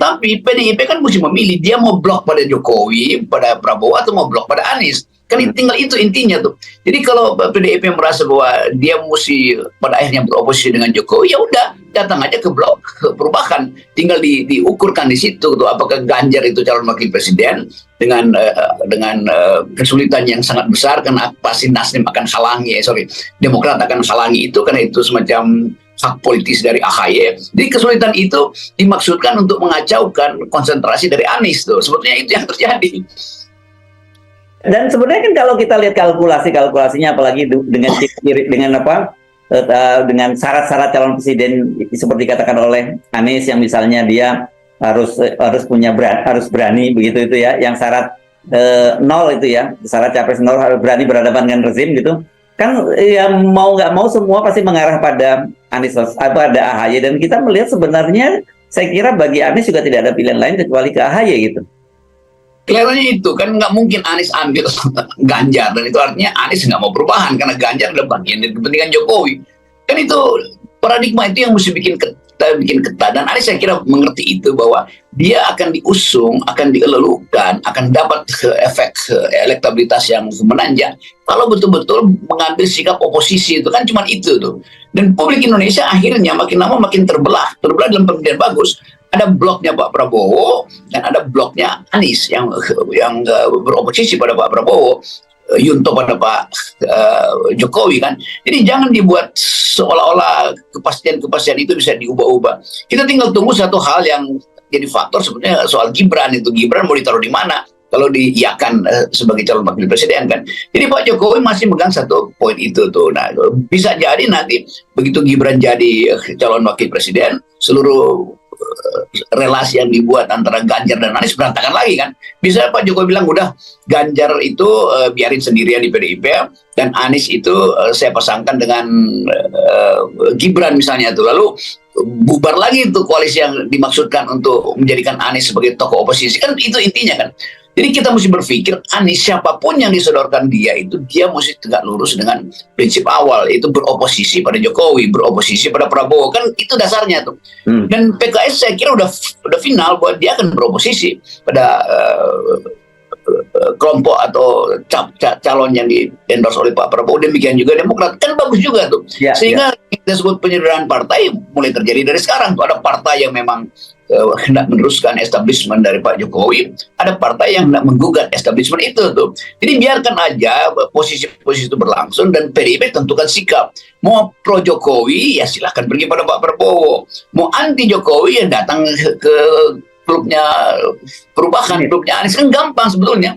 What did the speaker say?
Tapi PDIP kan mesti memilih, dia mau blok pada Jokowi, pada Prabowo, atau mau blok pada Anies. Kan tinggal itu intinya tuh. Jadi kalau PDIP merasa bahwa dia mesti pada akhirnya beroposisi dengan Jokowi, ya udah datang aja ke blok perubahan. Tinggal diukurkan di situ tuh, apakah Ganjar itu calon wakil presiden dengan kesulitan yang sangat besar, karena pasti Nasdem akan halangi, Demokrat akan halangi itu karena itu semacam hak politis dari AHY. Jadi kesulitan itu dimaksudkan untuk mengacaukan konsentrasi dari Anies tuh. Sebetulnya itu yang terjadi. Dan sebenarnya kan kalau kita lihat kalkulasinya, apalagi dengan syarat-syarat calon presiden seperti dikatakan oleh Anies, yang misalnya dia harus berani begitu itu ya, yang syarat nol itu ya, syarat capres nol, harus berani berhadapan dengan rezim gitu kan, ya mau nggak mau semua pasti mengarah pada Anies, pada AHY. Dan kita melihat sebenarnya, saya kira bagi Anies juga tidak ada pilihan lain kecuali ke AHY gitu. Kelihatannya itu kan nggak mungkin Anies ambil Ganjar, dan itu artinya Anies nggak mau perubahan karena Ganjar adalah bagian dari kepentingan Jokowi. Kan itu paradigma itu yang mesti bikin ketat, dan Anies saya kira mengerti itu, bahwa dia akan diusung, akan dielulukan, akan dapat efek elektabilitas yang menanjak kalau betul-betul mengambil sikap oposisi. Itu kan cuma itu tuh. Dan publik Indonesia akhirnya makin lama makin terbelah dalam pemilihan bagus. Ada bloknya Pak Prabowo dan ada bloknya Anies yang beroposisi pada Pak Prabowo, Yunto pada Pak Jokowi kan. Jadi jangan dibuat seolah-olah kepastian itu bisa diubah-ubah. Kita tinggal tunggu satu hal yang jadi faktor sebetulnya soal Gibran itu. Gibran mau ditaruh di mana kalau diiakan sebagai calon wakil presiden kan. Jadi Pak Jokowi masih megang satu poin itu tuh. Nah, bisa jadi nanti begitu Gibran jadi calon wakil presiden, seluruh relasi yang dibuat antara Ganjar dan Anies berantakan lagi kan. Bisa Pak Jokowi bilang, udah Ganjar itu biarin sendirian di PDIP, dan Anies itu saya pasangkan dengan Gibran misalnya tuh. Lalu bubar lagi tuh koalisi yang dimaksudkan untuk menjadikan Anies sebagai tokoh oposisi. Kan itu intinya kan. Jadi kita mesti berpikir, Anies siapapun yang disodorkan dia itu, dia mesti tegak lurus dengan prinsip awal, itu beroposisi pada Jokowi, beroposisi pada Prabowo. Kan itu dasarnya tuh. Dan PKS saya kira udah final bahwa dia akan beroposisi pada kelompok atau calon yang di-endorse oleh Pak Prabowo. Demikian juga Demokrat. Kan bagus juga tuh. Sehingga kita sebut penyederhanaan partai mulai terjadi dari sekarang. Tuh ada partai yang memang hendak meneruskan establishment dari Pak Jokowi, ada partai yang hendak menggugat establishment itu tuh. Jadi biarkan aja posisi-posisi itu berlangsung, dan PDIP tentukan sikap. Mau pro Jokowi ya silahkan pergi pada Pak Prabowo, mau anti Jokowi ya datang ke klubnya perubahan, klubnya Anies. Kan gampang sebetulnya.